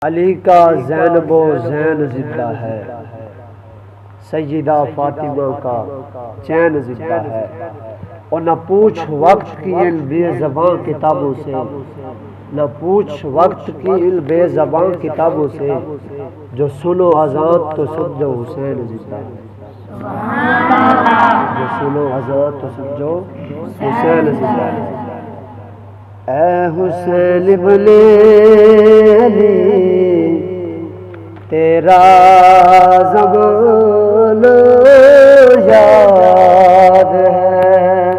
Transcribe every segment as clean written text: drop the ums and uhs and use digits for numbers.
علی کا زینب و زین زندہ ہے، سیدہ فاطمہ کا چین زندہ ہے، اور نہ پوچھ وقت کی ان بے زبان کتابوں سے، نہ پوچھ وقت کی ان بے زبان کتابوں سے، جو سنو اذان تو سمجھو حسین زندہ ہے، جو سنو اذان تو سمجھو حسین زندہ ہے۔ اے حسین ابن علی تیرا زمانہ یاد ہے،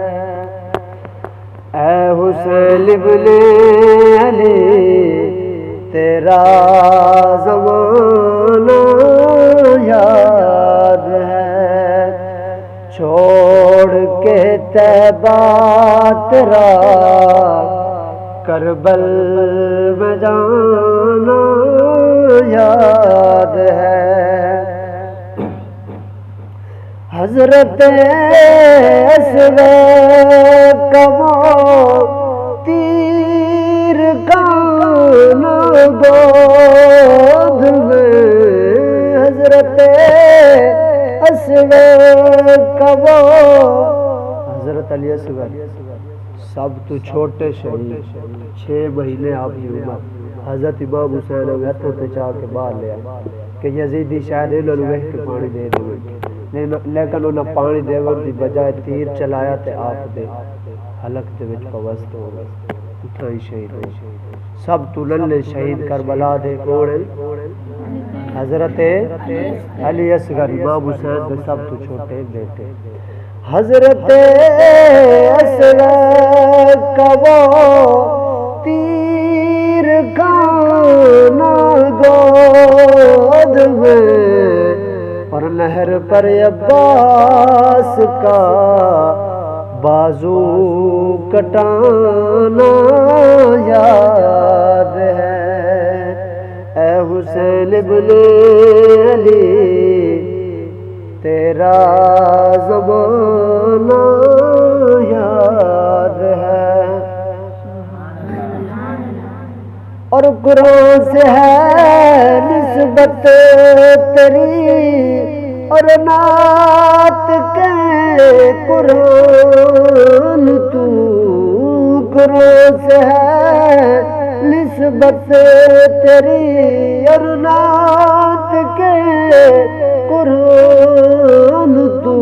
اے حسین ابن علی تیررا زمانہ یاد ہے، چھوڑ کے طیبہ تیرا کربل میں جانا یاد ہے، حضرت اسود کا وہ تیر کانا گود میں، حضرت اسود کا وہ حضرت علی اصغر سب تو چھوٹے شہید، 6 مہینے آپ کی عمر، حضرت امام حسین نے ہاتھوں تے چاہ کے باہر لیا کہ یزیدی شاید انہوں نے ویکھ کے پانی دے دے، لیکن انہوں نے پانی دے دی بجائے تیر چلایا تے آپ دے حلق دے وچ پوست ہو گئے، اتنا ہی شہید ہو۔ سب تو للے شہید کربلا دے کون حضرت علی اصغر امام حسین کے سب تو چھوٹے بیٹے، حضرت اسود کا وہ تیر کانا گود میں، اور نہر پر عباس کا بازو کٹانا یاد ہے، اے حسین ابن علی تیرا زمانہ یاد ہے، اور قرآن سے ہے نسبت تیری، اور نعت کے قرآن تو، قرآن سے ہے نسبت تیری، اور نعت کے قرآن تو،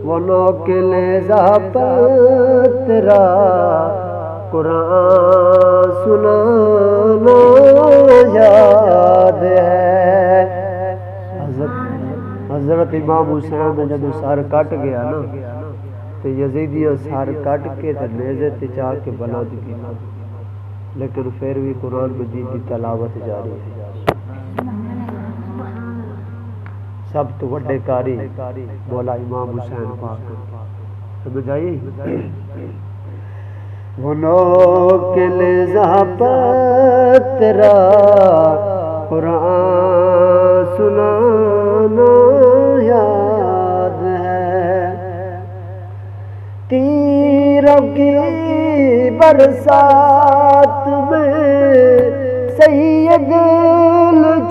وہ نوکے لیزہ پر تیرا قرآن سنانا یاد ہے۔ حضرت امام حسین نے جب سر کٹ گیا نا تو یزیدیاں سر کٹ کے نیزے تے چاہ کے بنا دی، لیکن پھر بھی قرآن مجید کی تلاوت جاری ہے۔ سب تو بڑے کاری مولا امام حسین پاک، سمجھ آئی؟ وہ نوکے لیزہ پر تیرا قرآن سنانا یاد ہے، تیروں کی برسات میں سید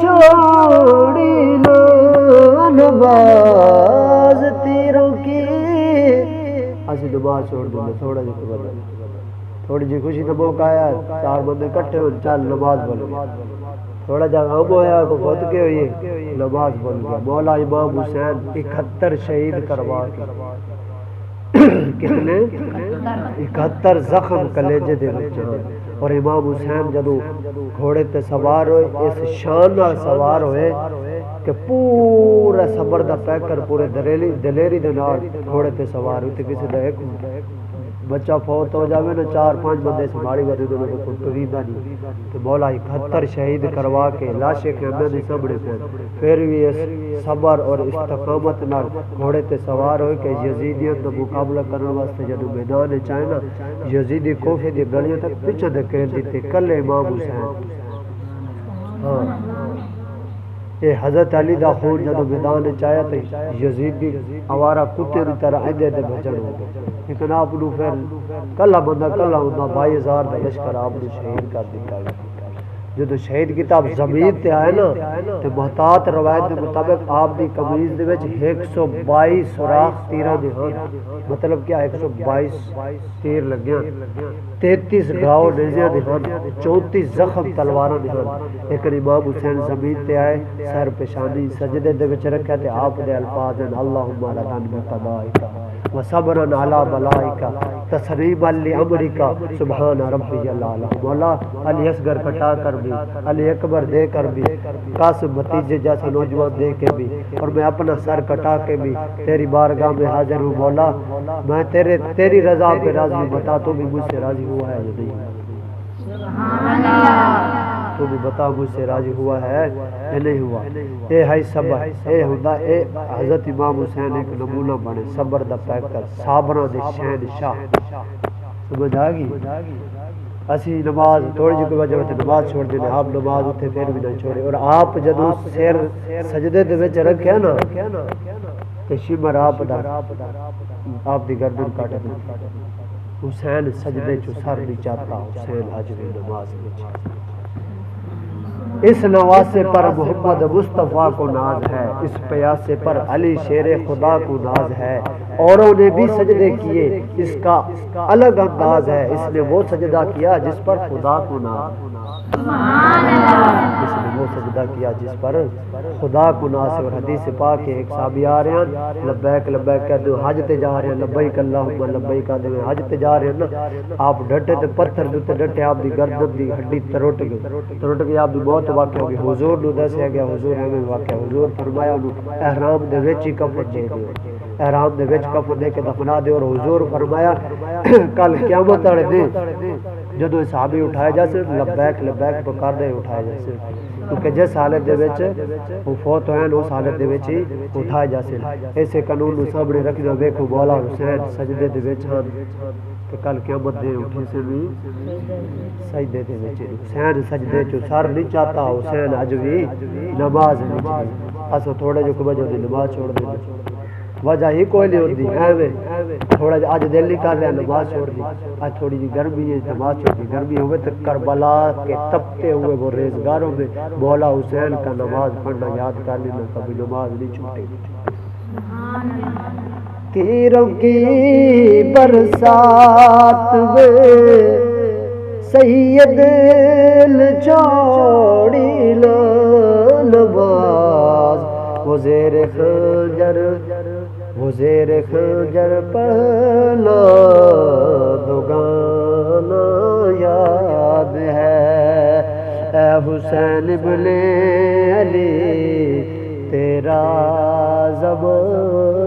چھوڑی نماز، تیروں کی اسی نماز چھوڑ دیں، تھوڑا جی خبر تھوڑی جی خوشی کا موقع آیا، 4 بندے کٹھے ہوئے، چل نماز بول گیا، تھوڑا جا غم ہویا کو خود کے ہوئی نماز بول گیا۔ مولا امام حسین 71 شہید کروا کے، کتنے 71 زخم کلیجے دے وچ، اور امام حسین جدو گھوڑے تے سوار ہوئے اس شان نال سوار ہوئے کہ پورا صبر دا پیکر پورے دلیری دے نال گھوڑے تے سوار ہوئے، تے کسی دا ایک بچہ فوت ہو جاوے نا 4-5 بندے سنبھالی گئے، انہوں نے کوئی پریدہ نہیں، تو مولا 71 شہید کروا کے لاشے کے اندر نہیں سبڑے پہ، پھر بھی اس صبر اور استقامت نال گھوڑے تے سوار ہوئے کہ یزیدیوں کا مقابلہ کرنے واسطے جدو میدان چاہنا یزیدی کوفے دی گلیاں تک پیچھے دھکیل دیتے کلے امام حسین۔ ہاں یہ حضرت علی دا خون جدو میدان چاہیا تو یزیدی آوارہ کتے دی طرح ایدے دے بھجن ہو گئے، لیکن آپ نے پھر کلا بندہ کلا ہوندہ 22,000 دا لشکر آپ نے شہید کر دیتا ہے، جدو شہید کتاب زمین تے آئے نا تے محتاط روایت دے مطابق آپ دی قمیض دے وچ 122 سوراخ تیراں دے ہن، مطلب کیا 122 تیر لگیاں، 33 گھاؤ نیزیاں دے ہن، 34 زخم تلواراں دے ہن۔ لیکن امام حسین زمین تے آئے، سر پیشانی سجدے دے وچ رکھیا تے آپ دے الفاظ ہیں اللہم لدن بقضائک وصبرا علی بلائک تسریبا لامرک سبحان ربی العلی۔ مولا علی اصغر کٹا کر بھی، علی اکبر دے کر بھی، قاسم بھتیجے جیسا نوجوان دے کے بھی، اور میں اپنا سر کٹا کے بھی تیری بارگاہ میں حاضر ہوں مولا، میں تیری رضا پہ راضی ہوں، بتا تو بھی مجھ سے راضی ہوا ہے یا نہیں؟ تو بھی بتا مجھ سے راضی ہوا ہے یا نہیں ہوا؟ اے ہے صبر، اے خدا، اے حضرت امام حسین ایک نمونہ بنے، صبر دا پیکر، صابراں دے شہنشاہ۔ سمجھ آ گئی؟ اسی نماز تھوڑی جی کوئی وجہ ہوتی نماز چھوڑ دینے، آپ نماز اتنے پھر بھی نہ چھوڑے، اور آپ جدو سر سجدے دے وچ رکھیا نا تے شمر آپ دا آپ دی گردن کاٹ دی۔ حسین سجدے چو سر نہیں چاہتا، حسین اج بھی نماز وچ۔ اس نواسے پر محمد مصطفیٰ کو ناز ہے، اس پیاسے پر علی شیر خدا کو ناز ہے، اوروں نے بھی سجدے کیے اس کا الگ انداز ہے، اس نے وہ سجدہ کیا جس پر خدا کو ناز ہے، اس نے وہ سجدہ کیا جس پر خدا کو ناز ہے۔ اور حدیث پاک کے ایک صحابی آ رہے ہیں لبیک لبیک کہتے ہیں، حج تے جا رہے ہیں، لبیک اللہم لبیک کہتے ہیں، حج تے جا رہے ہیں نا، آپ ڈٹے تے پتھر دوتے ڈٹے، آپ دی گردن دی ہڈی تروٹ گئی، آپ دی موت واقع ہوگی۔ حضور نو دسیا گیا، حضور ہمیں واقع، حضور فرمایا انہوں احرام دے وچ ہی کفن دے دیو، احرام دے وچ کفن دے کے دفنا دے، اور حضور فرمایا کل قیامت والے دن جدو صحابی اٹھائے جاسے لبیک لبیک پکار دے اٹھائے جاسے، کیونکہ جس حالت دے وچ وہ فوت ہوئے اس حالت دے وچ ہی اٹھائے جاسے۔ ایسے قانون نو سامنے رکھنا، ویکھو مولا حسین سجدے دے وچ ہن کہ کل قیامت دے اٹھے سے بھی سجدے دے وچ، حسین سجدے چو سر نہیں چاہتا، حسین اج بھی نماز وچ۔ اساں تھوڑے جو وجہ دی نماز چھوڑ دے، وجہ ہی کوئی نہیں ہوندی، ایویں تھوڑا جا اج دل نہیں کر رہا نماز چھوڑ دی، اج تھوڑی جی گرمی ہے نماز چھوڑ دی، گرمی ہوئے تو کربلا کے تپتے ہوئے وہ ریزگاروں میں مولا حسین کا نماز پڑھنا یاد کر لینا، کبھی نماز نہیں چھوٹے۔ تیروں کی برسات میں سید چھوڑی نماز، وہ زیر خنجر پڑھنا دو گانا یاد ہے، اے حسین ابن علی تیرا زمان